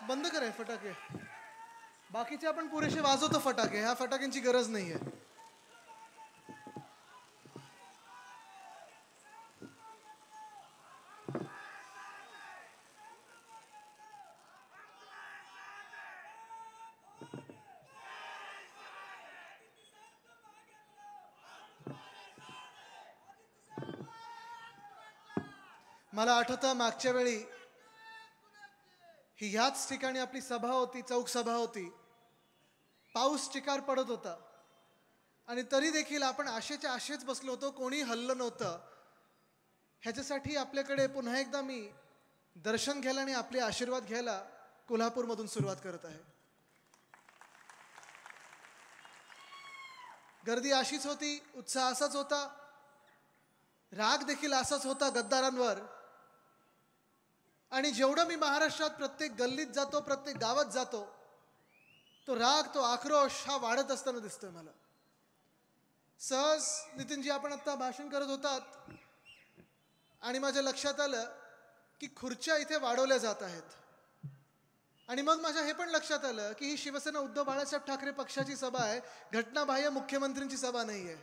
बंद कराय फटाके. बाकीचे आपण पुरेसे वाजवतो फटाके, ह्या फटाक्यांची गरज नाहीये. मला आठवतं मागच्या वेळी ही ह्याच ठिकाणी आपली सभा होती, चौक सभा होती. पाऊस चिकार पडत होता आणि तरी देखील आपण आशेच्या आशेच बसलो होतो, कोणी हल्लं नव्हतं. ह्याच्यासाठी आपल्याकडे पुन्हा एकदा मी दर्शन घ्यायला आणि आपले आशीर्वाद घ्यायला कोल्हापूरमधून सुरुवात करत आहे. गर्दी अशीच होती, उत्साह असाच होता, राग देखील असाच होता गद्दारांवर. आणि जेवढं मी महाराष्ट्रात प्रत्येक गल्लीत जातो, प्रत्येक गावात जातो, तो राग, तो आक्रोश हा वाढत असताना दिसतोय मला. सहज नितीनजी आपण आता भाषण करत होतात आणि माझ्या लक्षात आलं की खुर्च्या इथे वाढवल्या जात आहेत. आणि मग माझ्या हे पण लक्षात आलं की ही शिवसेना उद्धव बाळासाहेब ठाकरे पक्षाची सभा आहे, घटनाबाह्य मुख्यमंत्र्यांची सभा नाहीये.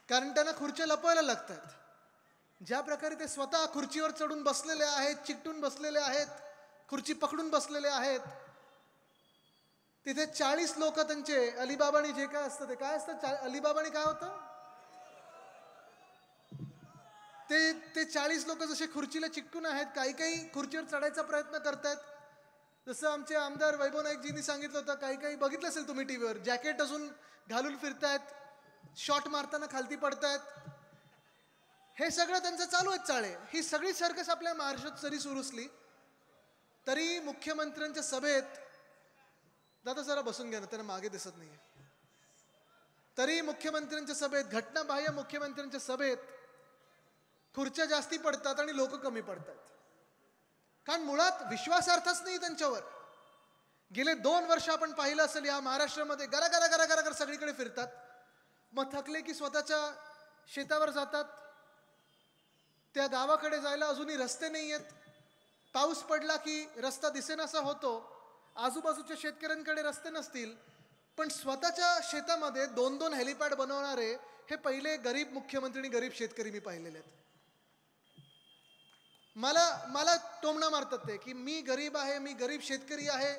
कारण त्यांना खुर्च्या लपवायला लागतात. ज्या प्रकारे ते स्वतः खुर्चीवर चढून बसलेले आहेत, चिकटून बसलेले आहेत, खुर्ची पकडून बसलेले आहेत. तिथे 40 लोक त्यांचे अलिबाबानी जे काय असतं, ते काय असतं अलिबाबानी काय होतं ते 40 लोक जसे खुर्चीला चिकटून आहेत, काही काही खुर्चीवर चढायचा प्रयत्न करतायत. जसं आमचे आमदार वैभव नाईकजींनी सांगितलं होतं, काही काही बघितलं असेल तुम्ही टीव्हीवर, जॅकेट अजून घालून फिरतायत, शॉट मारताना खालती पडतायत. हे सगळं त्यांचं चालू आहेत चाळे. ही सगळी सर्कस आपल्या महाराष्ट्रात जरी सुरू असली तरी मुख्यमंत्र्यांच्या सभेत, दादा जरा बसून घ्या ना, त्यांना मागे दिसत नाहीये, तरी मुख्यमंत्र्यांच्या सभेत, घटनाबाह्य मुख्यमंत्र्यांच्या सभेत खुर्च्या जास्ती पडतात आणि लोक कमी पडतात. कारण मुळात विश्वासार्थच नाही त्यांच्यावर. गेले 2 वर्ष आपण पाहिलं असेल या महाराष्ट्रामध्ये गरा गरा गरा गरा गरा सगळीकडे फिरतात, मग थकले की स्वतःच्या शेतावर जातात. त्या गावाकडे जायला अजूनही रस्ते नाही आहेत. पाऊस पडला की रस्ता दिसेनासा होतो. आजूबाजूच्या शेतकऱ्यांकडे रस्ते नसतील, पण स्वतःच्या शेतामध्ये 2-2 हेलिपॅड बनवणारे हे पहिले गरीब मुख्यमंत्री आणि गरीब शेतकरी मी पाहिलेले आहेत. मला टोमणा मारतात ते की मी गरीब आहे, मी गरीब शेतकरी आहे,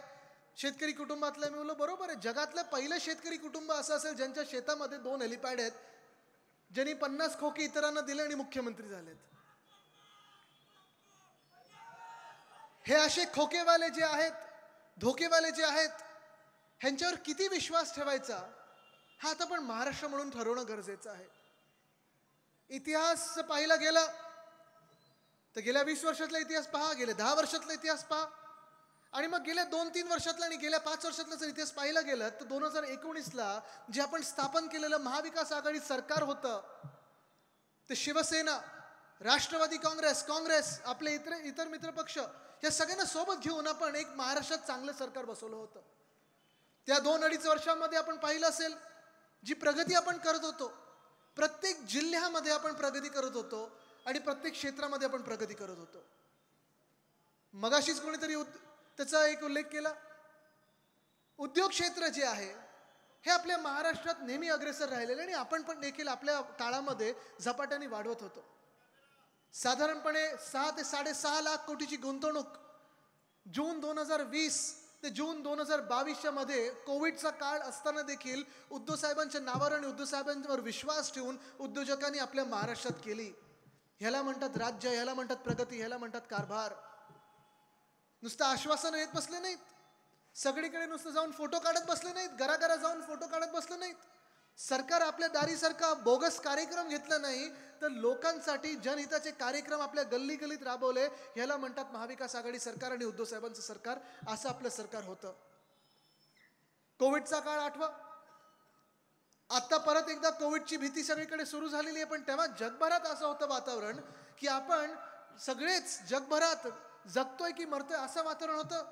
शेतकरी कुटुंबातला. मी बोललो बरोबर आहे, जगातलं पहिलं शेतकरी कुटुंब असं असेल ज्यांच्या शेतामध्ये 2 हेलिपॅड आहेत, ज्यांनी 50 खोके इतरांना दिले आणि मुख्यमंत्री झालेत. हे असे खोकेवाले जे आहेत, धोकेवाले जे आहेत, ह्यांच्यावर किती विश्वास ठेवायचा हा आता पण महाराष्ट्र म्हणून ठरवणं गरजेचं आहे. इतिहास पाहिला गेला तर गेल्या 20 वर्षातला इतिहास पहा, गेल्या 10 वर्षातला इतिहास पहा, आणि मग गेल्या 2-3 वर्षातला आणि गेल्या 5 वर्षातला जर इतिहास पाहिला गेला तर 2019ला जे आपण स्थापन केलेलं महाविकास आघाडी सरकार होतं, ते शिवसेना, राष्ट्रवादी काँग्रेस, आपले इतर मित्र पक्ष या सगळ्यांना सोबत घेऊन आपण एक महाराष्ट्रात चांगलं सरकार बसवलं होतं. त्या 2-2.5 वर्षांमध्ये आपण पाहिलं असेल जी प्रगती आपण करत होतो, प्रत्येक जिल्ह्यामध्ये आपण प्रगती करत होतो आणि प्रत्येक क्षेत्रामध्ये आपण प्रगती करत होतो. मगाशीच कोणीतरी त्याचा एक उल्लेख केला, उद्योग क्षेत्र जे आहे हे आपल्या महाराष्ट्रात नेहमी अग्रेसर राहिलेले आणि आपण पण देखील आपल्या काळामध्ये झपाट्याने वाढवत होतो. साधारणपणे 6 ते 6.5 लाख कोटीची गुंतवणूक जून 2020 ते जून 2022च्या मध्ये कोविडचा काळ असताना देखील उद्धव साहेबांच्या नावावर आणि उद्धव साहेबांवर विश्वास ठेवून उद्योजकांनी आपल्या महाराष्ट्रात केली. ह्याला म्हणतात राज्य, ह्याला म्हणतात प्रगती, ह्याला म्हणतात कारभार. नुसतं आश्वासन येत बसले नाहीत, सगळीकडे नुसतं जाऊन फोटो काढत बसले नाहीत, घराघरा जाऊन फोटो काढत बसले नाहीत. सरकार आपल्या दारीसारखा बोगस कार्यक्रम घेतला नाही, तर लोकांसाठी जनहिताचे कार्यक्रम आपल्या गल्ली गल्लीत राबवले. ह्याला म्हणतात महाविकास आघाडी सरकार आणि उद्धव साहेबांचं सरकार. असं आपलं सरकार होतं. कोविडचा काळ आठवा, आता परत एकदा कोविडची भीती सगळीकडे सुरू झालेली आहे, पण तेव्हा जगभरात असं होतं वातावरण की आपण सगळेच जगभरात जगतोय की मरतोय असं वातावरण होतं.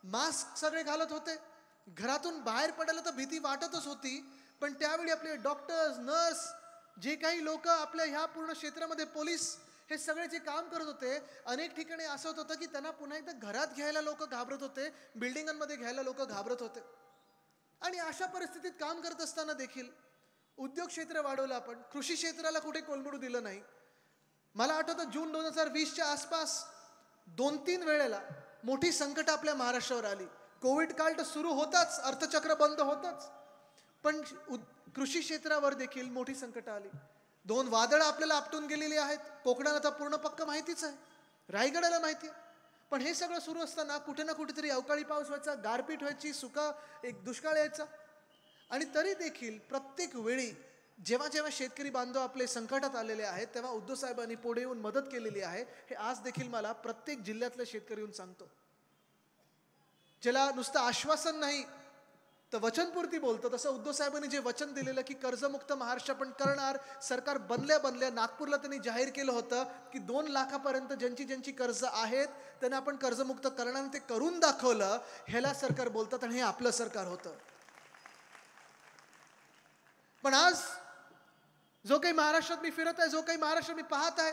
मास्क सगळे घालत होते, घरातून बाहेर पडायला तर भीती वाटतच होती, पण त्यावेळी आपले डॉक्टर्स, नर्स, जे काही लोक आपल्या ह्या पूर्ण क्षेत्रामध्ये, पोलीस, हे सगळे जे काम करत होते, अनेक ठिकाणी असं होत होतं की त्यांना पुन्हा एकदा घरात घ्यायला लोक घाबरत होते, बिल्डिंगांमध्ये घ्यायला लोक घाबरत होते. आणि अशा परिस्थितीत काम करत असताना देखील उद्योग क्षेत्र वाढवलं आपण, कृषी क्षेत्राला कुठे कोलमडू दिलं नाही. मला आठवतं जून 2020च्या आसपास 2-3 वेळेला मोठी संकट आपल्या महाराष्ट्रावर आली. कोविड काळ तर सुरू होताच, अर्थचक्र बंद होतच, पण कृषी क्षेत्रावर देखील मोठी संकट आली. 2 वादळं आपल्याला आपटून गेलेली आहेत. कोकणाला तर पूर्ण पक्क माहितीच आहे, रायगडाला माहिती आहे. पण हे सगळं सुरू असताना कुठे ना कुठेतरी अवकाळी पाऊस व्हायचा, गारपीट व्हायची, एक दुष्काळ यायचा. आणि तरी देखील प्रत्येक वेळी जेव्हा जेव्हा शेतकरी बांधव आपले संकटात आलेले आहेत, तेव्हा उद्धव साहेबांनी पुढे येऊन मदत केलेली आहे. हे आज देखील मला प्रत्येक जिल्ह्यातले शेतकरी येऊन सांगतो. ज्याला नुसतं आश्वासन नाही तर वचनपूर्ती बोलतो, तसं उद्धव साहेबांनी जे वचन दिलेलं की कर्जमुक्त महाराष्ट्र आपण करणार, सरकार बनल्या नागपूरला त्यांनी जाहीर केलं होतं की 2 लाखापर्यंत ज्यांची कर्ज आहेत त्यांना आपण कर्जमुक्त करणार, ते करून दाखवलं. ह्याला सरकार बोलतात आणि हे आपलं सरकार होतं. पण आज जो काही महाराष्ट्रात मी फिरत आहे, जो काही महाराष्ट्र मी पाहत आहे,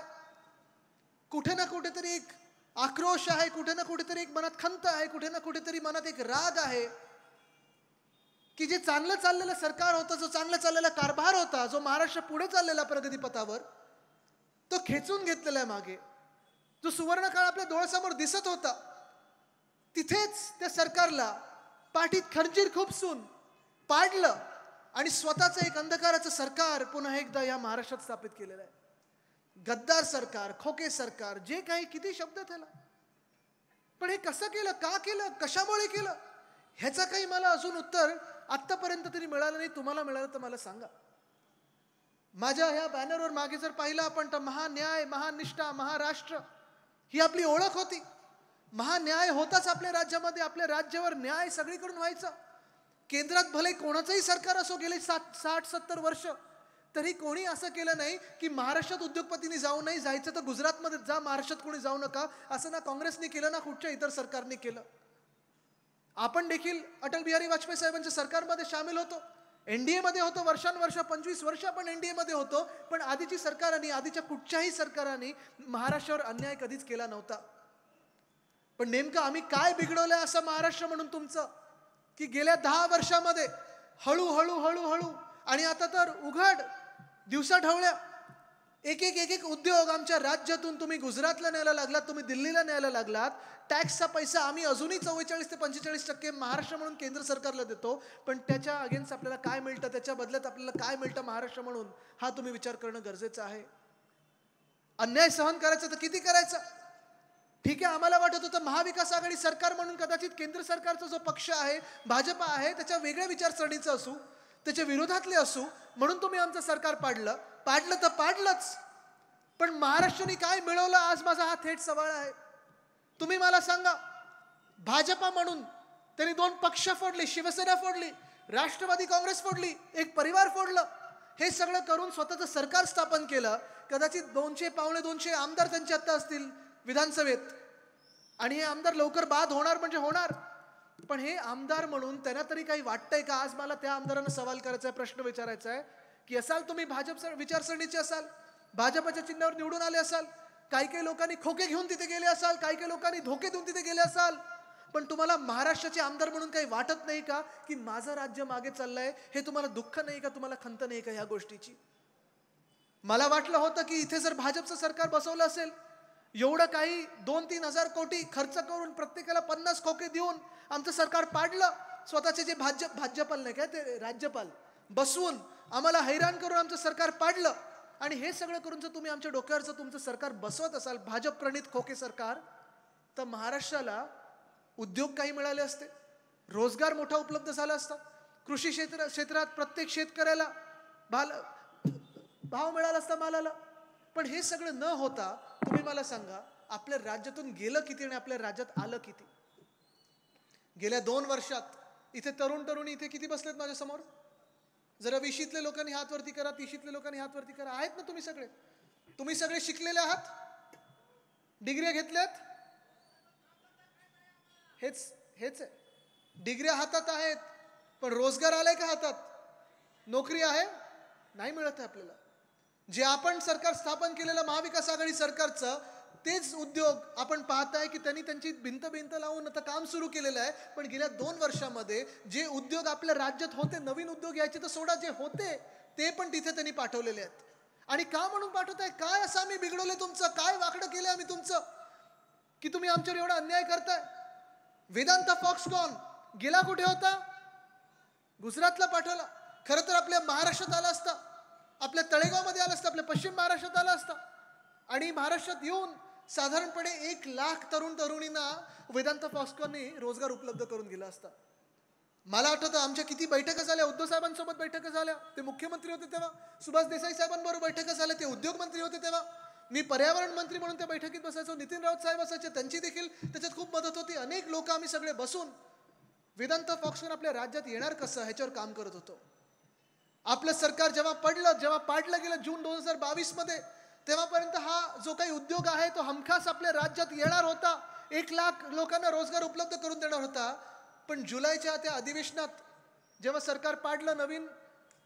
कुठे ना कुठेतरी एक आक्रोश आहे, कुठे ना कुठेतरी एक मनात खंत आहे, कुठे ना कुठेतरी मनात एक राग आहे की जे चांगलं चाललेलं सरकार होतं, जो चांगला चाललेला कारभार होता, जो महाराष्ट्र पुढे चाललेला प्रगतीपथावर, तो खेचून घेतलेला आहे मागे. जो सुवर्ण काळ आपल्या डोळ्यासमोर दिसत होता, तिथेच त्या सरकारला पाठीत खंजीर खुपसून पाडलं आणि स्वतःचं एक अंधकाराचं सरकार पुन्हा एकदा या महाराष्ट्रात स्थापित केलेलं आहे. गद्दार सरकार, खोके सरकार, जे काही किती शब्द त्याला. पण हे कसं केलं, का केलं, कशामुळे केलं, ह्याचं काही मला अजून उत्तर आत्तापर्यंत तरी मिळालं नाही. तुम्हाला मिळालं तर मला सांगा. माझ्या ह्या बॅनरवर मागे जर पाहिलं आपण तर महान्याय, महानिष्ठा, महाराष्ट्र ही आपली ओळख होती. महान्याय होताच आपल्या राज्यामध्ये, आपल्या राज्यावर न्याय सगळीकडून व्हायचा. केंद्रात भले कोणाचंही सरकार असो गेले 60-70 वर्ष, तरी कोणी असं केलं नाही की महाराष्ट्रात उद्योगपतींनी जाऊ नाही, जायचं तर गुजरातमध्ये जा, महाराष्ट्रात कोणी जाऊ नका, असं ना काँग्रेसने केलं ना कुठच्या इतर सरकारने केलं. आपण देखील अटल बिहारी वाजपेयी साहेबांच्या सरकारमध्ये सामील होतो, एनडीए मध्ये होतो, वर्षानुवर्ष 25 वर्ष आपण एनडीए मध्ये होतो. पण आधीची सरकारांनी, आधीच्या कुठच्याही सरकारांनी महाराष्ट्रावर अन्याय कधीच केला नव्हता. पण नेमकं आम्ही काय बिघडवलंय असं महाराष्ट्र म्हणून तुमचं, की गेल्या 10 वर्षामध्ये हळूहळू आणि आता तर उघड दिवसाढवळ्या एक उद्योग आमच्या राज्यातून तुम्ही गुजरातला न्यायला लागलात, तुम्ही दिल्लीला न्यायला लागलात. टॅक्सचा पैसा आम्ही अजूनही 44 ते 45% महाराष्ट्र म्हणून केंद्र सरकारला देतो, पण त्याच्या अगेन्स्ट आपल्याला काय मिळतं, त्याच्या बदल्यात आपल्याला काय मिळतं महाराष्ट्र म्हणून, हा तुम्ही विचार करणं गरजेचं आहे. अन्याय सहन करायचा तर किती करायचा. ठीक आहे, आम्हाला वाटत होतं महाविकास आघाडी सरकार म्हणून कदाचित केंद्र सरकारचा जो पक्ष आहे, भाजपा आहे, त्याच्या वेगळ्या विचारसरणीचं असू, त्याच्या विरोधातले असू, म्हणून तुम्ही आमचं सरकार पाडलं तर पाडलंच. पण महाराष्ट्राने काय मिळवलं, आज माझा हा थेट सवाल आहे. तुम्ही मला सांगा. भाजपा म्हणून त्यांनी 2 पक्ष फोडले, शिवसेना फोडली, राष्ट्रवादी काँग्रेस फोडली, एक परिवार फोडलं. हे सगळं करून स्वतःचं सरकार स्थापन केलं. कदाचित 200-250 आमदार त्यांचे आता असतील विधानसभेत, आणि हे आमदार लवकर बाद होणार म्हणजे होणार. पण हे आमदार म्हणून त्यांना तरी काही वाटतंय का? आज मला त्या आमदारांना सवाल करायचा आहे, प्रश्न विचारायचा आहे की असाल तुम्ही भाजप विचारसरणीचे असाल, भाजपच्या चिन्हावर निवडून आले असाल, काही लोकांनी खोके घेऊन तिथे गेले असाल, काही लोकांनी धोके देऊन तिथे गेले असाल, पण तुम्हाला महाराष्ट्राचे आमदार म्हणून काही वाटत नाही का की माझं राज्य मागे चाललंय? हे तुम्हाला दुःख नाही का, तुम्हाला खंत नाही का ह्या गोष्टीची? मला वाटलं होतं की इथे जर भाजपचं सरकार बसवलं असेल, एवढं काही 2-3 हजार कोटी खर्च करून प्रत्येकाला 50 खोके देऊन आमचं सरकार पाडलं, स्वतःचे जे भाजपाल नाही काय ते राज्यपाल बसवून आम्हाला हैराण करून आमचं सरकार पाडलं. आणि हे सगळं करून जर तुम्ही आमच्या डोक्यावरचं तुमचं सरकार बसवत असाल, भाजप प्रणित खोके सरकार, तर महाराष्ट्राला उद्योग काही मिळाले असते, रोजगार मोठा उपलब्ध झाला असता, कृषी क्षेत्रात प्रत्येक शेतकऱ्याला भाव मिळाला असता मालाला. पण हे सगळं न होता तुम्ही मला सांगा, आपल्या राज्यातून गेलं किती आणि आपल्या राज्यात आलं किती? गेल्या 2 वर्षात इथे तरुणी इथे किती बसलेत माझ्या समोर? जरा 20शीतले लोकांनी हात वरती करा, 30शीतले लोकांनी हात वरती करा. आहेत ना तुम्ही सगळे? तुम्ही सगळे शिकलेले आहात, डिग्र्या घेतल्यात? हेच आहे, डिग्र्या हातात आहेत, पण रोजगार आलाय का हातात? नोकरी आहे? नाही मिळत आहे आपल्याला. जे आपण सरकार स्थापन केलेलं महाविकास आघाडी सरकारचं तेच उद्योग आपण पाहताय की त्यांनी त्यांची भिंत भिंत लावून आता काम सुरू केलेलं आहे. पण गेल्या 2 वर्षामध्ये जे उद्योग आपल्या राज्यात होते, नवीन उद्योग यायचे तर सोडा, जे होते ते पण तिथे त्यांनी पाठवलेले आहेत. आणि का म्हणून पाठवताय? काय असं आम्ही बिघडवले तुमचं? काय वाकडं केलं आम्ही तुमचं की तुम्ही आमच्यावर एवढा अन्याय करताय? वेदांत फॉक्सकॉन गेला कुठे होता? गुजरातला पाठवला. खरं तर आपल्या महाराष्ट्रात आला असता, आपल्या तळेगावमध्ये आला असता, आपल्या पश्चिम महाराष्ट्रात आला असता. आणि महाराष्ट्रात येऊन साधारणपणे 1 लाख तरुण तरुणींना वेदांत फॉक्सकॉनने रोजगार उपलब्ध करून दिला असता. मला आठवतं आमच्या किती बैठका झाल्या, उद्धव साहेबांसोबत बैठका झाल्या, ते मुख्यमंत्री होते तेव्हा. सुभाष देसाई साहेबांबरोबर बैठका झाल्या, ते उद्योग मंत्री होते तेव्हा. मी पर्यावरण मंत्री म्हणून त्या बैठकीत बसायचो, नितीन राऊत साहेब असायचे, त्यांची देखील त्याच्यात खूप मदत होती. अनेक लोक आम्ही सगळे बसून वेदांत फॉक्सकॉन आपल्या राज्यात येणार कसं ह्याच्यावर काम करत होतो. आपलं सरकार जेव्हा पाडलं गेलं जून 2022 मध्ये, तेव्हापर्यंत हा जो काही उद्योग आहे तो हमखास आपल्या राज्यात येणार होता, 1 लाख लोकांना रोजगार उपलब्ध करून देणार होता. पण जुलैच्या त्या अधिवेशनात जेव्हा सरकार पाडलं, नवीन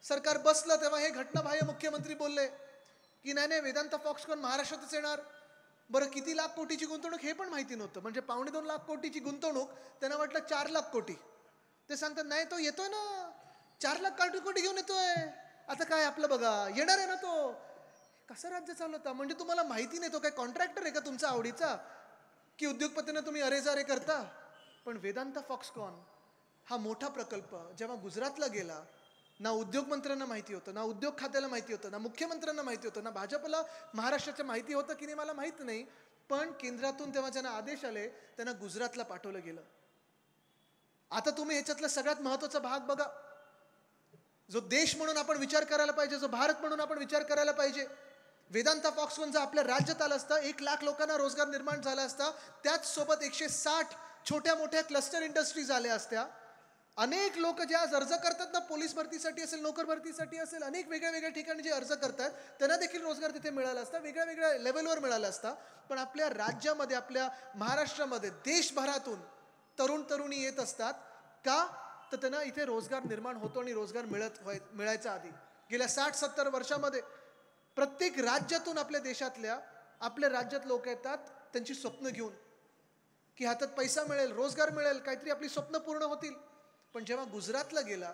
सरकार बसलं, तेव्हा हे घटनाबाह्य मुख्यमंत्री बोलले की नाही वेदांत फॉक्सकॉन महाराष्ट्रातच येणार. बरं किती लाख कोटीची गुंतवणूक हे पण माहिती नव्हतं. म्हणजे 2.25 लाख कोटीची गुंतवणूक, त्यांना वाटलं 4 लाख कोटी. ते सांगतात नाही तो येतोय ना, 4 लाख कोटी घेऊन येतोय. आता काय आपलं बघा, येणार आहे ना तो. कसं राज्य चालवता? म्हणजे तुम्हाला माहिती नाही तो काय कॉन्ट्रॅक्टर आहे का तुमचा आवडीचा, की उद्योगपतींना तुम्ही अरेजारे करता? पण वेदांत फॉक्सकॉन हा मोठा प्रकल्प जेव्हा गुजरातला गेला, ना उद्योग मंत्र्यांना माहिती होतं, ना उद्योग खात्याला माहिती होतं, ना मुख्यमंत्र्यांना माहिती होतं, ना भाजपला महाराष्ट्राचं माहिती होतं की नाही मला माहित नाही. पण केंद्रातून तेव्हा ज्यांना आदेश आले त्यांना गुजरातला पाठवलं गेलं. आता तुम्ही ह्याच्यातला सगळ्यात महत्वाचा भाग बघा, जो देश म्हणून आपण विचार करायला पाहिजे, जो भारत म्हणून आपण विचार करायला पाहिजे. वेदांत फॉक्सकॉन जर आपल्या राज्यात आलं असतं, 1 लाख लोकांना रोजगार निर्माण झाला असता. त्याच सोबत 160 छोट्या मोठ्या क्लस्टर इंडस्ट्रीज आल्या असत्या. अनेक लोक जे आज अर्ज करतात ना, पोलीस भरतीसाठी असेल, नोकर भरतीसाठी असेल, अनेक वेगळ्या वेगळ्या ठिकाणी जे अर्ज करतात त्यांना देखील रोजगार तिथे मिळाला असता, वेगळ्या वेगळ्या लेवलवर मिळाला असता. पण आपल्या राज्यामध्ये, आपल्या महाराष्ट्रामध्ये देशभरातून तरुण तरुणी येत असतात का? तर त्यांना इथे रोजगार निर्माण होतो आणि रोजगार मिळायचा आधी गेल्या 60-70 वर्षामध्ये प्रत्येक राज्यातून आपल्या राज्यात लोक येतात त्यांची स्वप्न घेऊन, की हातात पैसा मिळेल, रोजगार मिळेल, काहीतरी आपली स्वप्न पूर्ण होतील. पण जेव्हा गुजरातला गेला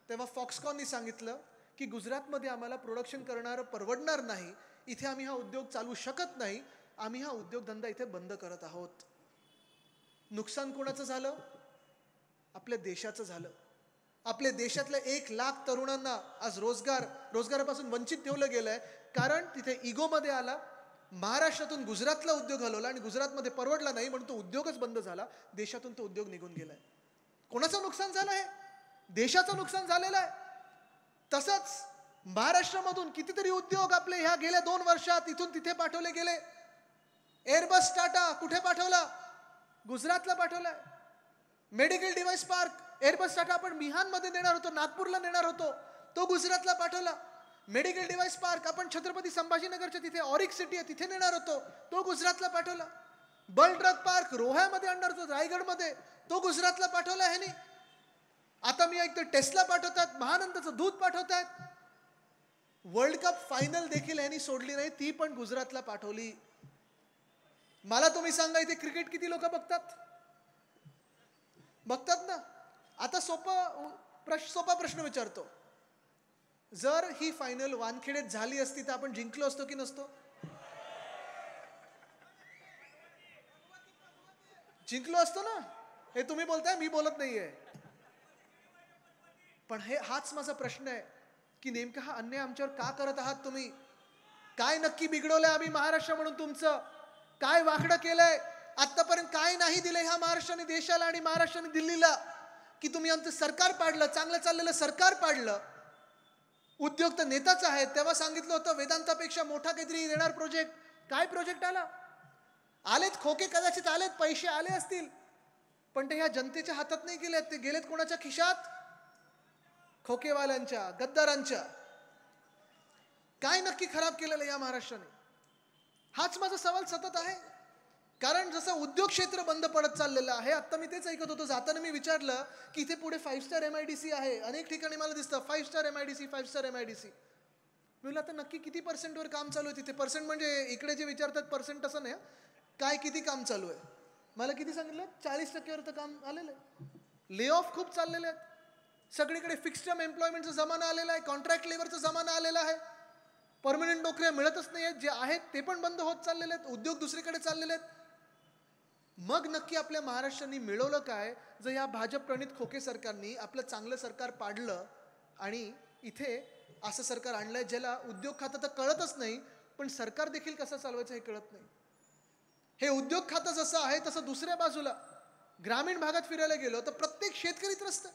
तेव्हा फॉक्सकॉननी सांगितलं की गुजरातमध्ये आम्हाला प्रोडक्शन करणारं परवडणार नाही, इथे आम्ही हा उद्योग चालू शकत नाही, आम्ही हा उद्योगधंदा इथे बंद करत आहोत. नुकसान कोणाचं झालं? आपल्या देशाचं झालं. आपल्या देशातल्या 1 लाख तरुणांना आज रोजगारापासून वंचित ठेवलं गेलंय. कारण तिथे इगोमध्ये आला, महाराष्ट्रातून गुजरातला उद्योग हलवला आणि गुजरातमध्ये परवडला नाही म्हणून तो उद्योगच बंद झाला. देशातून तो उद्योग निघून गेलाय. कोणाचं नुकसान झालं आहे? देशाचं नुकसान झालेलं आहे. तसंच महाराष्ट्रामधून कितीतरी उद्योग आपले ह्या गेल्या 2 वर्षात इथून तिथे पाठवले गेले. एअरबस टाटा कुठे पाठवला? गुजरातला पाठवलाय. Medical device park Airbus Tata आपण मिहानमध्ये नेणार होतो, नागपूरला नेणार होतो, तो गुजरातला पाठवला. मेडिकल डिव्हाइस पार्क आपण छत्रपती संभाजीनगरच्या तिथे ऑरिक सिटी आहे तिथे नेणार होतो, तो गुजरातला पाठवला. बल ड्रग पार्क रोह्यामध्ये आणणार होतो रायगडमध्ये, तो गुजरातला पाठवला ह्यानी. आता मी ऐकतो टेस्ला पाठवतात, महानंदाचं दूध पाठवतात. वर्ल्ड कप फायनल देखील ह्यानी सोडली नाही, ती पण गुजरातला पाठवली. मला तुम्ही सांगा इथे क्रिकेट किती लोक बघतात ना. आता सोपा प्रश्न विचारतो, जर ही फायनल वानखेडेत झाली असती तर आपण जिंकलो असतो की नसतो? जिंकलो असतो ना. हे तुम्ही बोलताय, मी बोलत नाहीये. पण हाच माझा प्रश्न आहे की नेमका हा अन्याय आमच्यावर का करत आहात तुम्ही? काय नक्की बिघडवलंय आम्ही महाराष्ट्र म्हणून तुमचं? काय वाकडं केलंय? आतापर्यंत काय नाही दिलंय ह्या महाराष्ट्राने देशाला आणि महाराष्ट्राने दिल्लीला, की तुम्ही आमचं सरकार पाडलं, चांगलं चाललेलं सरकार पाडलं. उद्योग तर नेताच आहेत. तेव्हा सांगितलं होतं वेदांतापेक्षा मोठा काहीतरी देणार प्रोजेक्ट. काय प्रोजेक्ट आला? आलेत खोके, कदाचित आलेत, पैसे आले असतील, पण ते ह्या जनतेच्या हातात नाही गेलेत. ते गेलेत कोणाच्या खिशात? खोकेवाल्यांच्या, गद्दारांच्या. काय नक्की खराब केलेलं या महाराष्ट्राने? हाच माझा सवाल सतत आहे. कारण जसं उद्योग क्षेत्र बंद पडत चाललेलं आहे, आता मी तेच ऐकत होतो, जाताना मी विचारलं की इथे पुढे 5 स्टार MIDC आहे, अनेक ठिकाणी मला दिसतं 5 स्टार MIDC, 5 स्टार MIDC. मी म्हणलं आता नक्की किती पर्सेंटवर काम चालू आहे तिथे? पर्सेंट म्हणजे इकडे जे विचारतात पर्सेंट तसं नाही, काय किती काम चालू आहे? मला किती सांगितलं? 40%वर तर काम आलेलं आहे. ले ऑफ खूप चाललेले आहेत. सगळीकडे फिक्स्ड टर्म एम्प्लॉयमेंटचा जमाना आलेला आहे, कॉन्ट्रॅक्ट लेबरचा जमाना आलेला आहे. परमनंट नोकऱ्या मिळतच नाही आहेत, जे आहेत ते पण बंद होत चाललेले आहेत, उद्योग दुसरीकडे चाललेले आहेत. मग नक्की आपल्या महाराष्ट्राने मिळवलं काय, जर या भाजप प्रणित खोके सरकारनी आपलं चांगलं सरकार पाडलं आणि इथे असं सरकार आणलंय ज्याला उद्योग खातं तर कळतच नाही, पण सरकार देखील कसं चालवायचं हे कळत नाही. हे उद्योग खातं जसं आहे तसं दुसऱ्या बाजूला ग्रामीण भागात फिरायला गेलो तर प्रत्येक शेतकरी त्रस्त.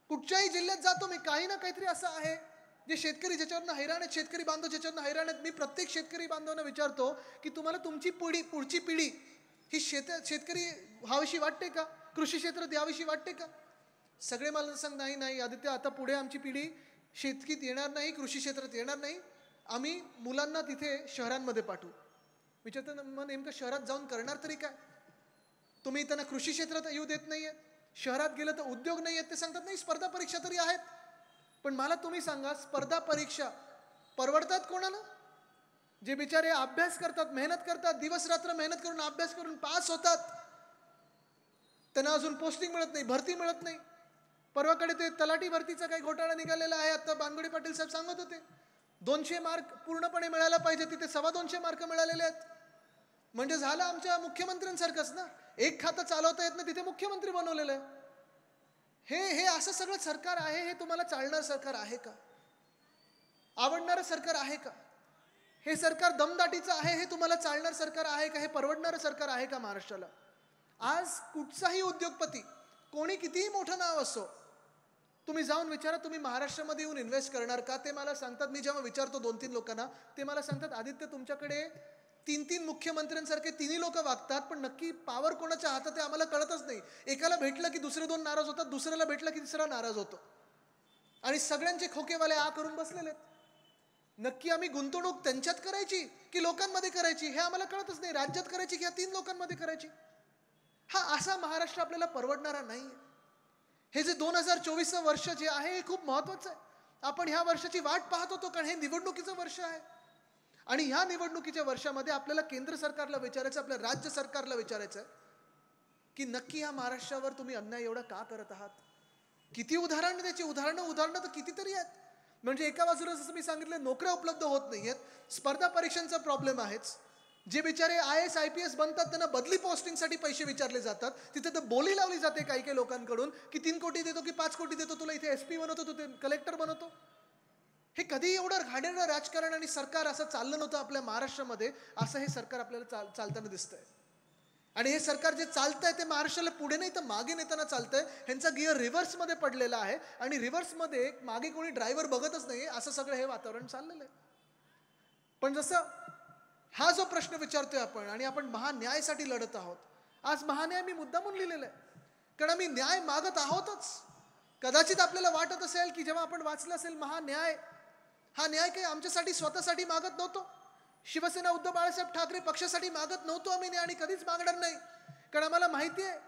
कुठच्याही जिल्ह्यात जातो मी, काही ना काहीतरी असं आहे जे शेतकरी ज्याच्यावरनं हैराण आहेत, शेतकरी बांधव ज्याच्यावरनं हैराण आहेत. मी प्रत्येक शेतकरी बांधवांना विचारतो की तुम्हाला तुमची पुढची पिढी ही शेतकरी व्हावीशी वाटते का? कृषी क्षेत्रात याविषयी वाटते का? सगळे मला सांग नाही नाही आदित्य, आता पुढे आमची पिढी शेतीत येणार नाही, कृषी क्षेत्रात येणार नाही, आम्ही मुलांना तिथे शहरांमध्ये पाठवू. विचारतो मग नेमकं शहरात जाऊन करणार तरी काय? तुम्ही त्यांना कृषी क्षेत्रात येऊ देत नाहीये, शहरात गेलं तर उद्योग नाही आहेत. ते सांगतात नाही स्पर्धा परीक्षा तरी आहेत. पण मला तुम्ही सांगा, स्पर्धा परीक्षा परवडतात कोणाला? जे बिचारे अभ्यास करतात, मेहनत करतात, दिवस रात्र मेहनत करून अभ्यास करून पास होतात, त्यांना अजून पोस्टिंग मिळत नाही, भरती मिळत नाही. परवाकडे ते तलाठी भरतीचा काही घोटाळा निघालेला आहे. आता बानगुडे पाटील साहेब सांगत होते 200 मार्क पूर्णपणे मिळायला पाहिजे, तिथे 225 मार्क मिळालेले आहेत. म्हणजे झालं आमच्या मुख्यमंत्र्यांसारखंच ना, एक खातं चालवता येत नाही तिथे मुख्यमंत्री बनवलेलं आहे. हे असं सगळं सरकार आहे. हे तुम्हाला चालणार सरकार आहे का? आवडणारं सरकार आहे का? हे सरकार दमदाटीचं आहे, हे तुम्हाला चालणार सरकार आहे का? हे परवडणारं सरकार आहे का महाराष्ट्राला? आज कुठचाही उद्योगपती, कोणी कितीही मोठं नाव असो, तुम्ही जाऊन विचारा तुम्ही महाराष्ट्रामध्ये येऊन इन्व्हेस्ट करणार का? ते मला सांगतात, मी जेव्हा विचारतो 2-3 लोकांना, ते मला सांगतात आदित्य तुमच्याकडे 3-3 मुख्यमंत्र्यांसारखे तिन्ही लोक वागतात, पण नक्की पावर कोणाच्या हातात आहे आम्हाला कळतच नाही. एकाला भेटलं की दुसरे 2 नाराज होतात, दुसऱ्याला भेटलं की तिसरा नाराज होतो, आणि सगळ्यांचे खोकेवाले करून बसलेले आहेत. नक्की आम्ही गुंतवणूक त्यांच्यात करायची की लोकांमध्ये करायची हे आम्हाला कळतच नाही. राज्यात करायची की या 3 लोकांमध्ये करायची? हा असा महाराष्ट्र आपल्याला परवडणारा नाही. हे जे 2024 वर्ष जे आहे हे खूप महत्वाचं आहे. आपण ह्या वर्षाची वाट पाहत होतो, कारण हे निवडणुकीचं वर्ष आहे. आणि ह्या निवडणुकीच्या वर्षामध्ये आपल्याला केंद्र सरकारला विचारायचं, आपल्या राज्य सरकारला विचारायचं की नक्की ह्या महाराष्ट्रावर तुम्ही अन्याय एवढा का करत आहात? किती उदाहरणं त्याची, उदाहरणं तर कितीतरी आहेत. म्हणजे एका बाजूला जसं मी सांगितलं नोकऱ्या उपलब्ध होत नाहीयेत, स्पर्धा परीक्षांचा प्रॉब्लेम आहेच. जे बिचारे IAS IPS बनतात त्यांना बदली पोस्टिंगसाठी पैसे विचारले जातात, तिथे तर बोली लावली जाते काही काही लोकांकडून की 3 कोटी देतो की 5 कोटी देतो, तुला इथे SP बनवतो, तू ते कलेक्टर बनवतो. हे कधी एवढं घाणेरडं राजकारण आणि सरकार असं चाललं नव्हतं आपल्या महाराष्ट्रामध्ये. असं हे सरकार आपल्याला चालताना दिसतंय. आणि हे सरकार जे चालतंय ते महाराष्ट्राला पुढे नाही तर मागे नेताना चालतंय. ह्यांचा गिअर रिव्हर्समध्ये पडलेला आहे आणि रिव्हर्समध्ये मागे कोणी ड्रायव्हर बघतच नाही, असं सगळं हे वातावरण चाललेलं आहे. पण जसं हा जो प्रश्न विचारतोय आपण आणि आपण महान्यायासाठी लढत आहोत, आज महान्याय मी मुद्दामून लिहिलेला आहे कारण आम्ही न्याय मागत आहोतच. कदाचित आपल्याला वाटत असेल की जेव्हा आपण वाचलं असेल महान्याय, हा न्याय काही आमच्यासाठी स्वतःसाठी मागत नव्हतो. शिवसेना उद्धव बाळासाहेब ठाकरे पक्षासाठी मागत नव्हतो आम्ही न्याय आणि कधीच मागणार नाही. कारण आम्हाला माहिती आहे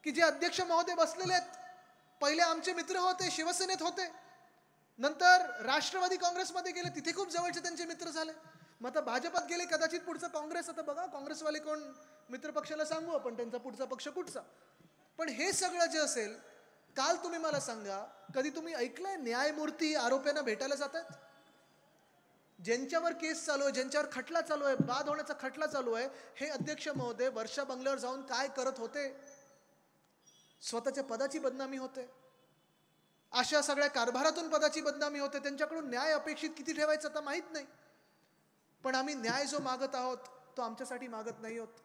की जे अध्यक्ष महोदय बसलेले आहेत, पहिले आमचे मित्र होते, शिवसेनेत होते, नंतर राष्ट्रवादी काँग्रेसमध्ये गेले, तिथे खूप जवळचे त्यांचे मित्र झाले. मग आता भाजपात गेले, कदाचित पुढचा काँग्रेस. आता बघा काँग्रेसवाले कोण मित्र पक्षाला सांगू आपण त्यांचा पुढचा पक्ष कुठचा. पण हे सगळं जे असेल, काल तुम्ही मला सांगा कधी तुम्ही ऐकलंय न्यायमूर्ती आरोपींना भेटायला जातात? ज्यांच्यावर केस चालू आहे, ज्यांच्यावर खटला चालू आहे, बाद होण्याचा खटला चालू आहे, हे अध्यक्ष महोदय वर्षा बंगल्यावर जाऊन काय करत होते? स्वतःच्या पदाची बदनामी होते, अशा सगळ्या कारभारातून पदाची बदनामी होते. त्यांच्याकडून न्याय अपेक्षित किती ठेवायचं आता माहित नाही. पण आम्ही न्याय जो मागत आहोत तो आमच्यासाठी मागत नाही आहोत.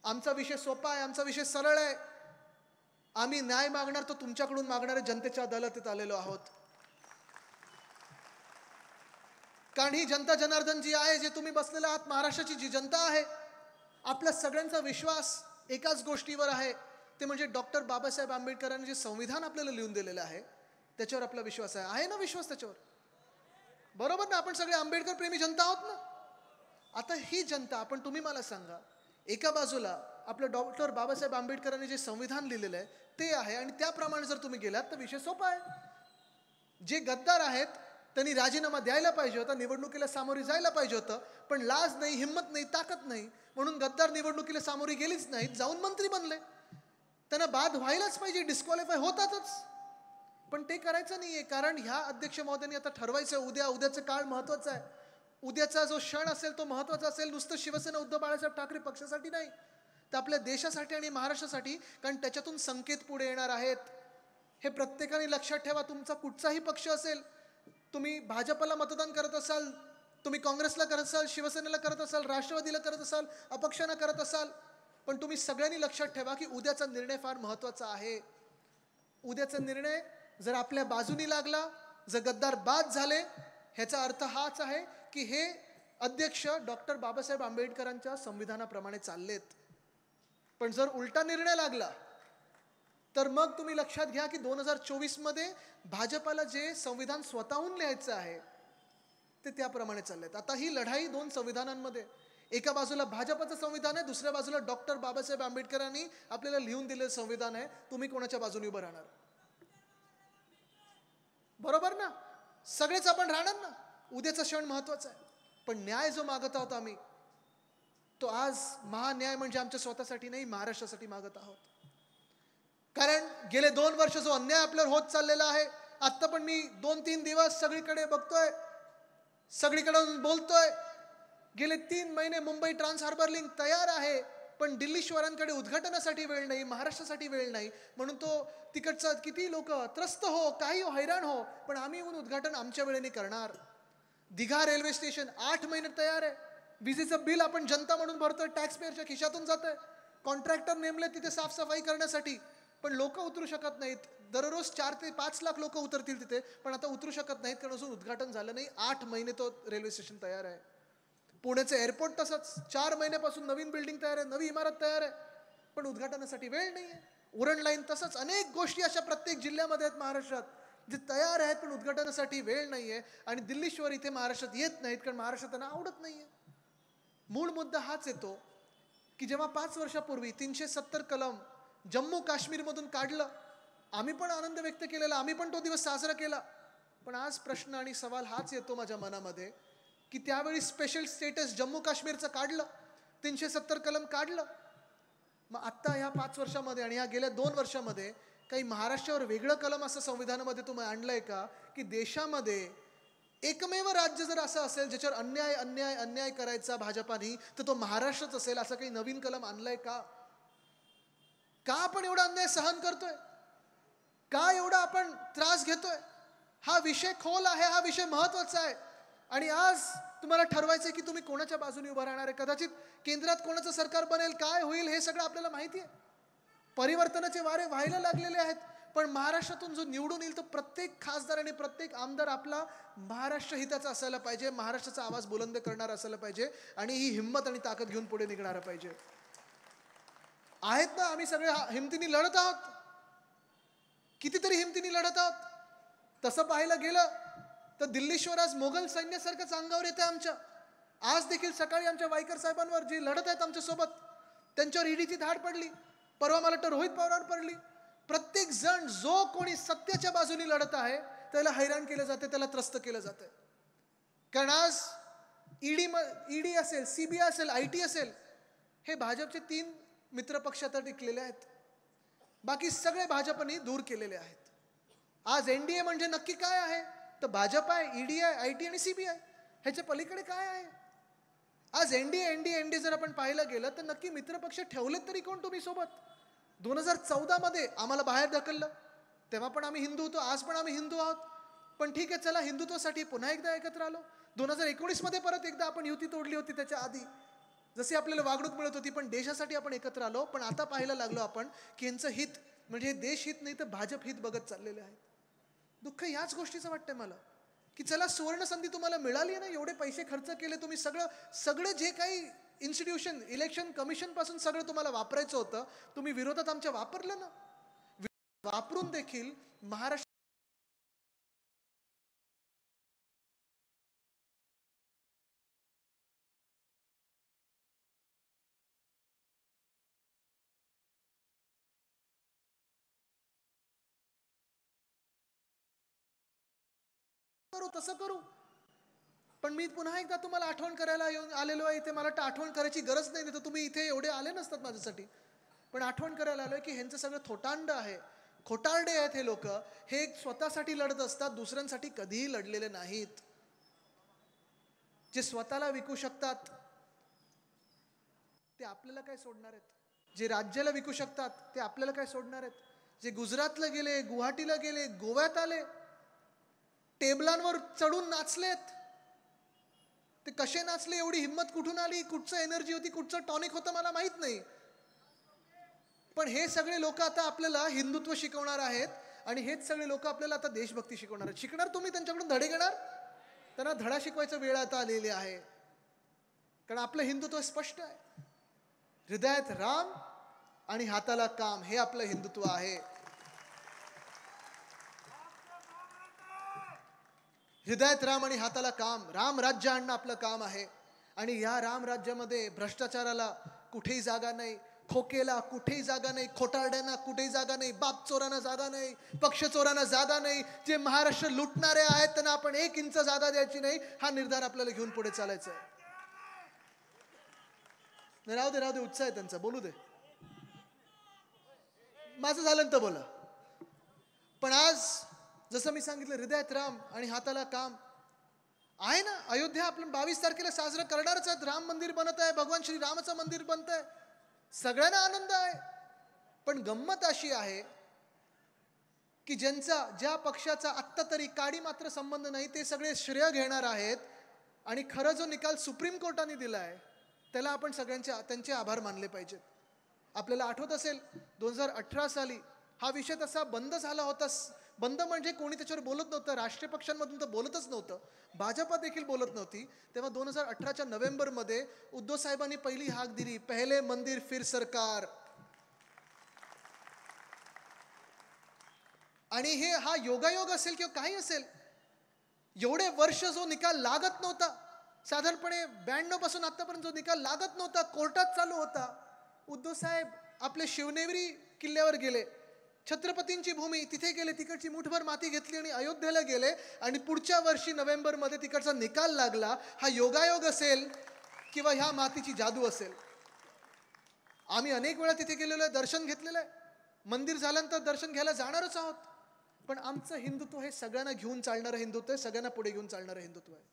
आमचा विषय सोपा आहे, आमचा विषय सरळ आहे. आम्ही न्याय मागणार तो तुमच्याकडून मागणारे जनतेच्या अदालतीत आलेलो आहोत. कारण ही जनता जनार्दन जी आहे, जे तुम्ही बसलेला आहात, महाराष्ट्राची जी जनता आहे, आपल्या सगळ्यांचा विश्वास एकाच गोष्टीवर आहे, ते म्हणजे डॉक्टर बाबासाहेब आंबेडकरांनी जे संविधान आपल्याला लिहून दिलेलं आहे त्याच्यावर आपला विश्वास आहे. आहे ना विश्वास त्याच्यावर? बरोबर ना? आपण सगळे आंबेडकर प्रेमी जनता आहोत ना? आता ही जनता, आपण तुम्ही मला सांगा, एका बाजूला आपलं डॉक्टर बाबासाहेब आंबेडकरांनी जे संविधान लिहिलेलं आहे ते आहे आणि त्याप्रमाणे जर तुम्ही गेलात तर विषय सोपा आहे. जे गद्दार आहेत त्यांनी राजीनामा द्यायला पाहिजे होता, निवडणुकीला सामोरी जायला पाहिजे होतं, पण लाज नाही, हिंमत नाही, ताकद नाही, म्हणून गद्दार निवडणुकीला सामोरी गेलीच नाहीत, जाऊन मंत्री बनले. त्यांना बाद व्हायलाच पाहिजे, डिस्क्वालिफाय होतातच, पण ते करायचं नाहीये. कारण ह्या अध्यक्ष महोदयांनी आता ठरवायचं, उद्याचं काळ महत्वाचा आहे, उद्याचा जो क्षण असेल तो महत्वाचा असेल. नुसतं शिवसेना उद्धव बाळासाहेब ठाकरे पक्षासाठी नाही, तर आपल्या देशासाठी आणि महाराष्ट्रासाठी, कारण त्याच्यातून संकेत पुढे येणार आहेत. हे प्रत्येकाने लक्षात ठेवा. तुमचा कुठचाही पक्ष असेल, तुम्ही भाजपला मतदान करत असाल, तुम्ही काँग्रेसला करत असाल, शिवसेनेला करत असाल, राष्ट्रवादीला करत असाल, अपक्षांना करत असाल, पण तुम्ही सगळ्यांनी लक्षात ठेवा की उद्याचा निर्णय फार महत्वाचा आहे. उद्याचा निर्णय जर आपल्या बाजूनी लागला, जर गद्दार बाद झाले, ह्याचा अर्थ हाच आहे की हे अध्यक्ष डॉक्टर बाबासाहेब आंबेडकरांच्या संविधानाप्रमाणे चाललेत. पण जर उलटा निर्णय लागला तर मग तुम्ही लक्षात घ्या की 2024 मध्ये भाजपाला जे संविधान स्वतःहून लिहायचं आहे ते त्याप्रमाणे चाललेत. आता ही लढाई दोन संविधानांमध्ये, एका बाजूला भाजपाचं संविधान आहे, दुसऱ्या बाजूला डॉक्टर बाबासाहेब आंबेडकरांनी आपल्याला लिहून दिलेलं संविधान आहे. तुम्ही कोणाच्या बाजूने उभं राहणार? बरोबर ना? सगळेच आपण राहणार ना. उद्याचा क्षण महत्वाचा आहे, पण न्याय जो मागत आहोत आम्ही, तो आज महान्याय म्हणजे आमच्या स्वतःसाठी नाही, महाराष्ट्रासाठी मागत आहोत. कारण गेले 2 वर्ष जो अन्याय आपल्यावर होत चाललेला आहे, आत्ता पण मी 2-3 दिवस सगळीकडे बघतोय, सगळीकडे बोलतोय. गेले 3 महिने मुंबई ट्रान्स हार्बर लिंक तयार आहे, पण दिल्ली शहरांकडे उद्घाटनासाठी वेळ नाही, महाराष्ट्रासाठी वेळ नाही, म्हणून तो तिकडचा किती लोक त्रस्त हो, काही हो, हैराण हो, पण आम्ही येऊन उद्घाटन आमच्या वेळेने करणार. दिघा रेल्वे स्टेशन 8 महिने तयार आहे, विजेचं बिल आपण जनता म्हणून भरतोय, टॅक्स पेअरच्या खिशातून जातोय, कॉन्ट्रॅक्टर नेमले तिथे साफसफाई करण्यासाठी, पण लोक उतरू शकत नाहीत. दररोज 4 ते 5 लाख लोक उतरतील तिथे, पण आता उतरू शकत नाहीत कारण अजून उद्घाटन झालं नाही. 8 महिने तो रेल्वे स्टेशन तयार आहे. पुण्याचं एअरपोर्ट तसंच 4 महिन्यापासून नवीन बिल्डिंग तयार आहे, नवी इमारत तयार आहे, पण उद्घाटनासाठी वेळ नाही आहे. उरण लाईन तसंच, अनेक गोष्टी अशा प्रत्येक जिल्ह्यामध्ये आहेत महाराष्ट्रात जे तयार आहेत, पण उद्घाटनासाठी वेळ नाही आहे. आणि दिल्लीश्वर इथे महाराष्ट्रात येत नाहीत कारण महाराष्ट्रात त्यांना आवडत नाही आहे. मूळ मुद्दा हाच येतो की जेव्हा 5 वर्षापूर्वी 370 कलम जम्मू काश्मीरमधून काढलं, आम्ही पण आनंद व्यक्त केलेला, आम्ही पण तो दिवस साजरा केला, पण आज प्रश्न आणि सवाल हाच येतो माझ्या मनामध्ये की त्यावेळी स्पेशल स्टेटस जम्मू काश्मीरचं काढलं, 370 कलम काढलं, मग आत्ता ह्या 5 वर्षामध्ये आणि ह्या गेल्या 2 वर्षामध्ये काही महाराष्ट्रावर वेगळं कलम असं संविधानामध्ये तुम्ही आणलंय का की देशामध्ये एकमेव राज्य जर असं असेल ज्याच्यावर अन्याय अन्याय अन्याय करायचा भाजपानी, तर तो महाराष्ट्रच असेल. असं काही नवीन कलम आणलंय का? का आपण एवढा अन्याय सहन करतोय? का एवढा आपण त्रास घेतोय? हा विषय खोल आहे, हा विषय महत्वाचा आहे. आणि आज तुम्हाला ठरवायचंय की तुम्ही कोणाच्या बाजूने उभं राहणार आहे. कदाचित केंद्रात कोणाचं सरकार बनेल, काय होईल हे सगळं आपल्याला माहिती आहे. परिवर्तनाचे वारे व्हायला लागलेले आहेत, पण महाराष्ट्रातून जो निवडून येईल तो प्रत्येक खासदार आणि प्रत्येक आमदार आपला महाराष्ट्र हिताचा असायला पाहिजे, महाराष्ट्राचा आवाज बुलंद करणारा असायला पाहिजे आणि ही हिंमत आणि ताकद घेऊन पुढे निघणारा पाहिजे. आहेत ना, आम्ही सगळे हिमतीने लढत आहोत, कितीतरी हिमतीने लढत आहोत. तसं पाहायला गेलं तर दिल्लीश्वर आज मोगल सैन्यासारखंच अंगावर येतं आमच्या. आज देखील सकाळी आमच्या वायकर साहेबांवर जे लढत आहेत आमच्यासोबत, त्यांच्यावर ईडीची धाड पडली, परवा मला वाटतं रोहित पवारांवर पडली. प्रत्येक जण जो कोणी सत्याच्या बाजूने लढत आहे त्याला हैराण केलं जाते, त्याला त्रस्त केलं जातं. कारण आज ईडी असेल, सीबीआय असेल, आयटी असेल, हे भाजपचे 3 मित्रपक्ष आता टिकलेले आहेत, बाकी सगळे भाजपने दूर केलेले आहेत. आज एनडीए म्हणजे नक्की काय आहे? तर भाजप आहे, ईडी आहे, आयटी आणि सीबीआय. ह्याच्या पलीकडे काय आहे? आज एनडीए जर आपण पाहायला गेलं तर नक्की मित्रपक्ष ठेवलेत तरी कोण तुम्ही सोबत? 2014 मध्ये आम्हाला बाहेर ढकललं, तेव्हा पण आम्ही हिंदू होतो, आज पण आम्ही हिंदू आहोत, पण ठीक आहे चला, हिंदुत्वासाठी पुन्हा एकदा एकत्र आलो. 2019 मध्ये परत एकदा आपण युती तोडली होती, त्याच्या आधी जशी आपल्याला वागणूक मिळत होती, पण देशासाठी आपण एकत्र आलो. पण आता पाहायला लागलो आपण की यांचं हित म्हणजे देश हित नाही तर भाजप हित बघत चाललेले आहेत. दुःख याच गोष्टीचं वाटतंय मला की चला, सुवर्ण संधी तुम्हाला मिळाली ना, एवढे पैसे खर्च केले तुम्ही, सगळं जे काही इन्स्टिट्यूशन, इलेक्शन कमिशन पासून सगळं तुम्हाला वापरायचं होतं, तुम्ही विरोधात आमच्या वापरलं ना. वापरून देखील महाराष्ट्र करू तसं करू. पण मी पुन्हा एकदा तुम्हाला आठवण करायला आलेलो आहे इथे. मला वाटतं आठवण करायची गरज नाही, तर तुम्ही इथे एवढे आले नसतात माझ्यासाठी. पण आठवण करायला आलोय की ह्यांचं सगळं थोटांड आहे, खोटारडे आहेत हे लोक. हे स्वतःसाठी लढत असतात, दुसऱ्यांसाठी कधीही लढलेले नाहीत. जे स्वतःला विकू शकतात ते आपल्याला काय सोडणार आहेत? जे राज्याला विकू शकतात ते आपल्याला काय सोडणार आहेत? जे गुजरातला गेले, गुवाहाटीला गेले, गोव्यात आले, टेबलांवर चढून नाचलेत, ते कसे नाचले? एवढी हिंमत कुठून आली? कुठचं एनर्जी होती? कुठचं टॉनिक होतं मला माहित नाही. पण हे सगळे लोक आता आपल्याला हिंदुत्व शिकवणार आहेत आणि हेच सगळे लोक आपल्याला आता देशभक्ती शिकवणार आहेत. शिकणार तुम्ही त्यांच्याकडून धडे घेणार? त्यांना धडा शिकवायचा वेळ आता आलेली आहे. कारण आपलं हिंदुत्व स्पष्ट आहे. हृदयात राम आणि हाताला काम, हे आपलं हिंदुत्व आहे. हृदयात राम आणि हाताला काम, राम राज्य आणणं आपलं काम आहे. आणि या राम राज्यामध्ये भ्रष्टाचाराला कुठेही जागा नाही, खोकेला कुठेही जागा नाही, खोटारड्यांना कुठेही जागा नाही, बाप चोरांना जागा नाही, पक्ष चोरांना जागा नाही. जे महाराष्ट्र लुटणारे आहेत त्यांना आपण 1 इंच जागा द्यायची नाही. हा निर्धार आपल्याला घेऊन पुढे चालायचा आहे. राहू दे उत्साह आहे त्यांचा, बोलू दे. माझं झालं तर बोला. पण आज जसं मी सांगितलं, हृदयात राम आणि हाताला काम आहे ना. अयोध्या आपण 22 तारखेला साजरं करणारच आहेत. राम मंदिर बनत आहे, भगवान श्रीरामाचं मंदिर बनत आहे, सगळ्यांना आनंद आहे. पण गंमत अशी आहे की ज्या पक्षाचा आत्ता तरी काडी मात्र संबंध नाही, ते सगळे श्रेय घेणार आहेत. आणि खरं जो निकाल सुप्रीम कोर्टाने दिलाय त्याला आपण त्यांचे आभार मानले पाहिजेत. आपल्याला आठवत असेल 2018 साली हा विषय तसा बंद झाला होता. बंद म्हणजे कोणी त्याच्यावर बोलत नव्हतं, राष्ट्रीय पक्षांमधून तर बोलतच नव्हतं, भाजपा देखील बोलत नव्हती. तेव्हा 2018च्या नोव्हेंबरमध्ये उद्धव साहेबांनी पहिली हाक दिली, पहिले मंदिर फिर सरकार. आणि हा योगायोग असेल किंवा काही असेल, एवढे वर्ष जो निकाल लागत नव्हता, साधारणपणे 92 पासून आतापर्यंत जो निकाल लागत नव्हता, कोर्टात चालू होता, उद्धव साहेब आपले शिवनेरी किल्ल्यावर गेले, छत्रपतींची भूमी तिथे गेले, तिकडची मुठभर माती घेतली आणि अयोध्येला गेले. आणि पुढच्या वर्षी नोव्हेंबरमध्ये तिकडचा निकाल लागला. हा योगायोग असेल किंवा ह्या मातीची जादू असेल? आम्ही अनेक वेळा तिथे गेलेलो आहे, दर्शन घेतलेलं आहे, मंदिर झाल्यानंतर दर्शन घ्यायला जाणारच आहोत. पण आमचं हिंदुत्व हे सगळ्यांना घेऊन चालणारं हिंदुत्व आहे, सगळ्यांना पुढे घेऊन चालणारं हिंदुत्व आहे.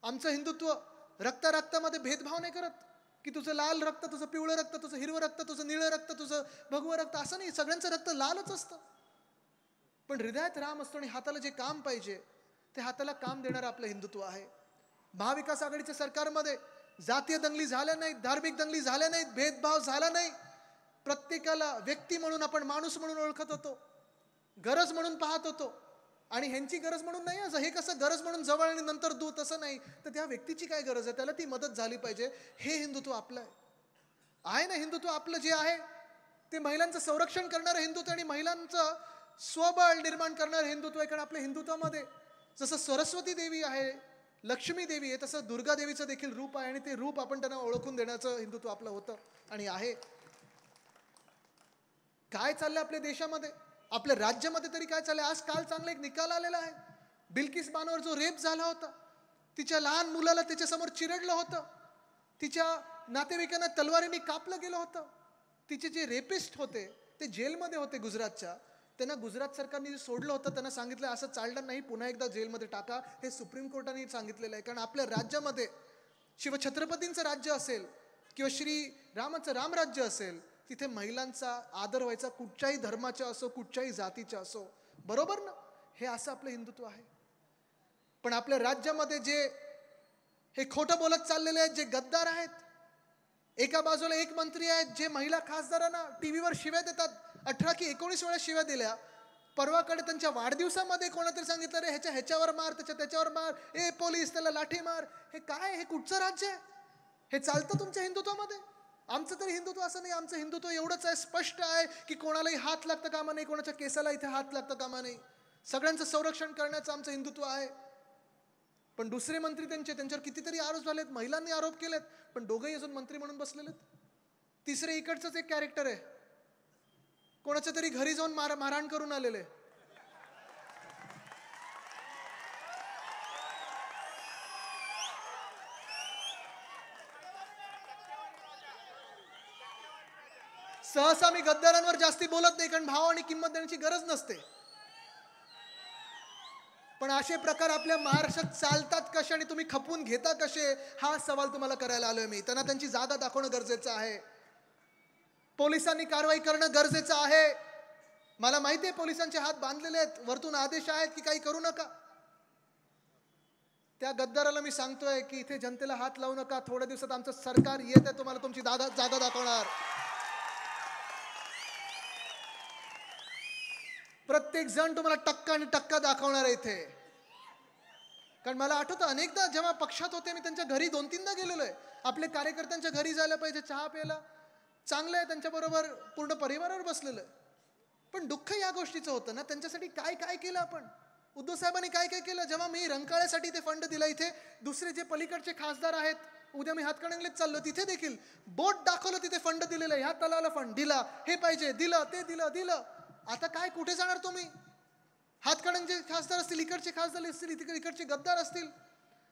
आमचं हिंदुत्व रक्तामध्ये भेदभाव नाही करत की तुझं लाल रक्त, तुझं पिवळं रक्त, तुझं हिरवं रक्त, तुझं निळं रक्त, तुझं भगवं रक्त, असं नाही. सगळ्यांचं रक्त लालच असतं. पण हृदयात राम असतो आणि हाताला जे काम पाहिजे ते हाताला काम देणारं आपलं हिंदुत्व आहे. महाविकास आघाडीच्या सरकारमध्ये जातीय दंगली झाल्या नाहीत, धार्मिक दंगली झाल्या नाहीत, भेदभाव झाला नाही. प्रत्येकाला व्यक्ती म्हणून आपण माणूस म्हणून ओळखत होतो, गरज म्हणून पाहत होतो. आणि ह्यांची गरज म्हणून नाही, असं हे कसं गरज म्हणून जवळ आणि नंतर दूर, तसं नाही. तर त्या व्यक्तीची काय गरज आहे, त्याला ती मदत झाली पाहिजे. हे हिंदुत्व आपलं आहे ना. हिंदुत्व आपलं जे आहे ते महिलांचं संरक्षण करणारं हिंदुत्व आणि महिलांचं स्वबळ निर्माण करणारं हिंदुत्व आहे. कारण आपल्या हिंदुत्वामध्ये जसं सरस्वती देवी आहे, लक्ष्मी देवी आहे, तसं दुर्गा देवीचं देखील रूप आहे. आणि ते रूप आपण त्यांना ओळखून देण्याचं हिंदुत्व आपलं होतं आणि आहे. काय चाललंय आपल्या देशामध्ये, आपल्या राज्यामध्ये तरी काय चाललंय? आज काल चांगला एक निकाल आलेला आहे. बिल्किस बानोवर जो रेप झाला होता, तिच्या लहान मुलाला त्याच्यासमोर चिरडलं होतं, तिच्या नातेवाईकांना तलवारीने कापलं गेलं होतं. तिचे जे रेपिस्ट होते ते जेलमध्ये होते गुजरातच्या. त्यांना गुजरात सरकारने सोडलं होतं, त्यांना सांगितलं असं चालणार नाही, पुन्हा एकदा जेलमध्ये टाका. हे सुप्रीम कोर्टाने सांगितलेलं आहे. कारण आपल्या राज्यामध्ये शिवछत्रपतींचं राज्य असेल किंवा श्री रामाचं रामराज्य असेल, तिथे महिलांचा आदर व्हायचा, कुठच्याही धर्माच्या असो, कुठच्याही जातीच्या असो. बरोबर ना? हे असं आपलं हिंदुत्व आहे. पण आपल्या राज्यामध्ये जे हे खोटं बोलत चाललेले आहेत, जे गद्दार आहेत, एका बाजूला एक मंत्री आहेत जे महिला खासदारांना टीव्हीवर शिव्या देतात. 18 की 19 वेळा शिव्या दिल्या. परवाकडे त्यांच्या वाढदिवसामध्ये कोणातरी सांगितलं, रे ह्याच्यावर मार, त्याच्यावर मार, ए पोलीस त्याला लाठी मार. हे काय, हे कुठचं राज्य आहे? हे चालतं तुमच्या हिंदुत्वामध्ये? आमचं तरी हिंदुत्व असं नाही. आमचं हिंदुत्व एवढंच आहे, स्पष्ट आहे की कोणालाही हात लागता कामा नाही, कोणाच्या केसाला इथे हात लागता कामा नाही. सगळ्यांचं संरक्षण करण्याचं आमचं हिंदुत्व आहे. पण दुसरे मंत्री त्यांच्यावर कितीतरी आरोप झालेत, महिलांनी आरोप केलेत, पण दोघंही अजून मंत्री म्हणून बसलेलेत. तिसरे इकडचंच एक कॅरेक्टर आहे, कोणाच्या तरी घरी जाऊन मारहाण करून आलेले. सहसा मी गद्दारांवर जास्ती बोलत नाही, कारण भाव आणि किंमत देण्याची गरज नसते. पण असे प्रकार आपल्या महाराष्ट्रात चालतात कसे आणि तुम्ही खपवून घेता कसे, हा सवाल तुम्हाला करायला आलोय मी. त्यांना त्यांची जागा दाखवणं गरजेचं आहे. पोलिसांनी कारवाई करणं गरजेचं आहे. मला माहिती आहे पोलिसांचे हात बांधलेले आहेत, वरतून आदेश आहेत की काही करू नका. त्या गद्दाराला मी सांगतोय की इथे जनतेला हात लावू नका. थोड्या दिवसात आमचं सरकार येत आहे, तुम्हाला तुमची जागा दाखवणार. प्रत्येक जण तुम्हाला टक्का आणि टक्का दाखवणार आहे इथे. कारण मला आठवतं अनेकदा जेव्हा पक्षात होते मी त्यांच्या घरी 2-3दा गेलेलो आहे. आपले कार्यकर्त्यांच्या घरी जायला पाहिजे, चहा प्यायला. चांगलं आहे, त्यांच्याबरोबर पूर्ण परिवारावर बसलेलं आहे. पण दुःख या गोष्टीचं होतं ना, त्यांच्यासाठी काय काय केलं आपण. उद्धव साहेबांनी काय काय केलं. जेव्हा मी रंकाळ्यासाठी ते फंड दिला, इथे दुसरे जे पलीकडचे खासदार आहेत, उद्या मी हातकणंगलेत चाललो, तिथे देखील बोट दाखवलं, तिथे फंड दिलेलं आहे, ह्या तलाला फंड दिला, हे पाहिजे दिलं, ते दिलं. आता काय कुठे जाणार तुम्ही. हातकणंगले खासदार असतील, इकडचे खासदार असतील, इकडचे गद्दार असतील.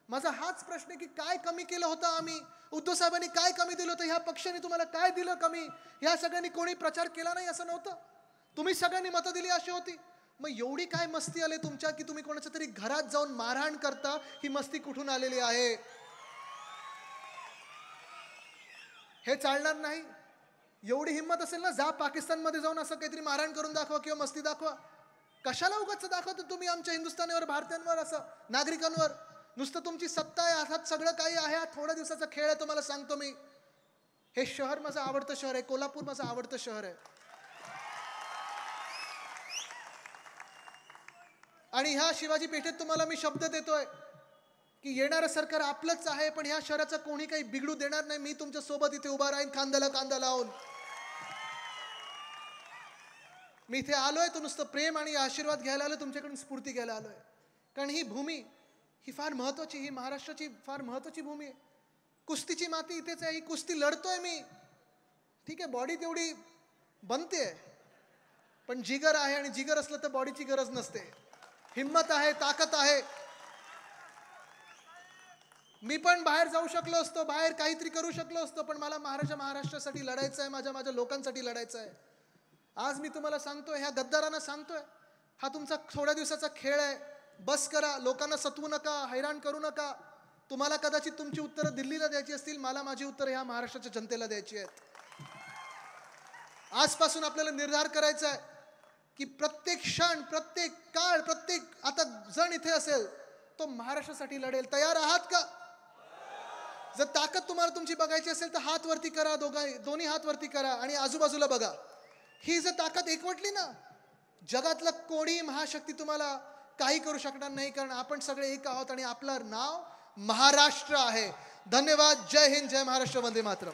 माझा हाच प्रश्न आहे की काय कमी केलं होतं आम्ही. उद्धव साहेबांनी काय कमी दिलं होतं. ह्या पक्षाने तुम्हाला काय दिलं कमी. ह्या सगळ्यांनी कोणी प्रचार केला नाही असं नव्हतं. तुम्ही सगळ्यांनी मतं दिली अशी होती. मग एवढी काय मस्ती आली तुमच्या की तुम्ही कोणाच्या तरी घरात जाऊन मारहाण करता. ही मस्ती कुठून आलेली आहे. हे चालणार नाही. एवढी हिंमत असेल ना, जा पाकिस्तानमध्ये जाऊन असं काहीतरी मारहाण करून दाखवा किंवा मस्ती दाखवा. कशाला उगाच दाखवतो तुम्ही आमच्या हिंदुस्थानीवर, भारतीयांवर, असं नागरिकांवर. नुसतं तुमची सत्ता आहे, हातात सगळं काही आहे. हा थोड्या दिवसाचा खेळ आहे, तुम्हाला सांगतो मी. हे शहर माझं आवडतं शहर आहे, कोल्हापूर माझं आवडतं शहर आहे. आणि ह्या शिवाजी पेठेत तुम्हाला मी शब्द देतोय की येणारं सरकार आपलंच आहे, पण ह्या शहराचं कोणी काही बिघडू देणार नाही. मी तुमच्या सोबत इथे उभा राहीन, खांद्याला खांदा लावून. मी इथे आलोय तो नुसतं प्रेम आणि आशीर्वाद घ्यायला आलोय, तुमच्याकडून स्फूर्ती घ्यायला आलोय. कारण ही भूमी ही फार महत्वाची, ही महाराष्ट्राची फार महत्वाची भूमी आहे. कुस्तीची माती इथेच आहे. ही कुस्ती लढतोय मी. ठीक आहे, बॉडी तेवढी बनते, पण जिगर आहे, आणि जिगर असलं तर बॉडीची गरज नसते. हिम्मत आहे, ताकद आहे. मी पण बाहेर जाऊ शकलो असतो, बाहेर काहीतरी करू शकलो असतो, पण मला महाराष्ट्रासाठी लढायचं आहे, माझ्या लोकांसाठी लढायचं आहे. आज मी तुम्हाला सांगतोय, ह्या गद्दारांना सांगतोय, हा तुमचा थोड्या दिवसाचा खेळ आहे. बस करा, लोकांना सतवू नका, हैराण करू नका. तुम्हाला कदाचित तुमची उत्तरं दिल्लीला द्यायची असतील, मला माझी उत्तरं ह्या महाराष्ट्राच्या जनतेला द्यायची आहेत. आजपासून आपल्याला निर्धार करायचा आहे की प्रत्येक क्षण, प्रत्येक काळ, प्रत्येक आता जण इथे असेल तो महाराष्ट्रासाठी लढेल. तयार आहात का. जर ताकद तुम्हाला तुमची बघायची असेल तर हात वरती करा, दोन्ही हात वरती करा आणि आजूबाजूला बघा. ही जर ताकद एकवटली ना, जगातलं कोणी महाशक्ती तुम्हाला काही करू शकणार नाही. कारण आपण सगळे एक आहोत आणि आपलं नाव महाराष्ट्र आहे. धन्यवाद. जय हिंद, जय महाराष्ट्र, वंदे मातरम.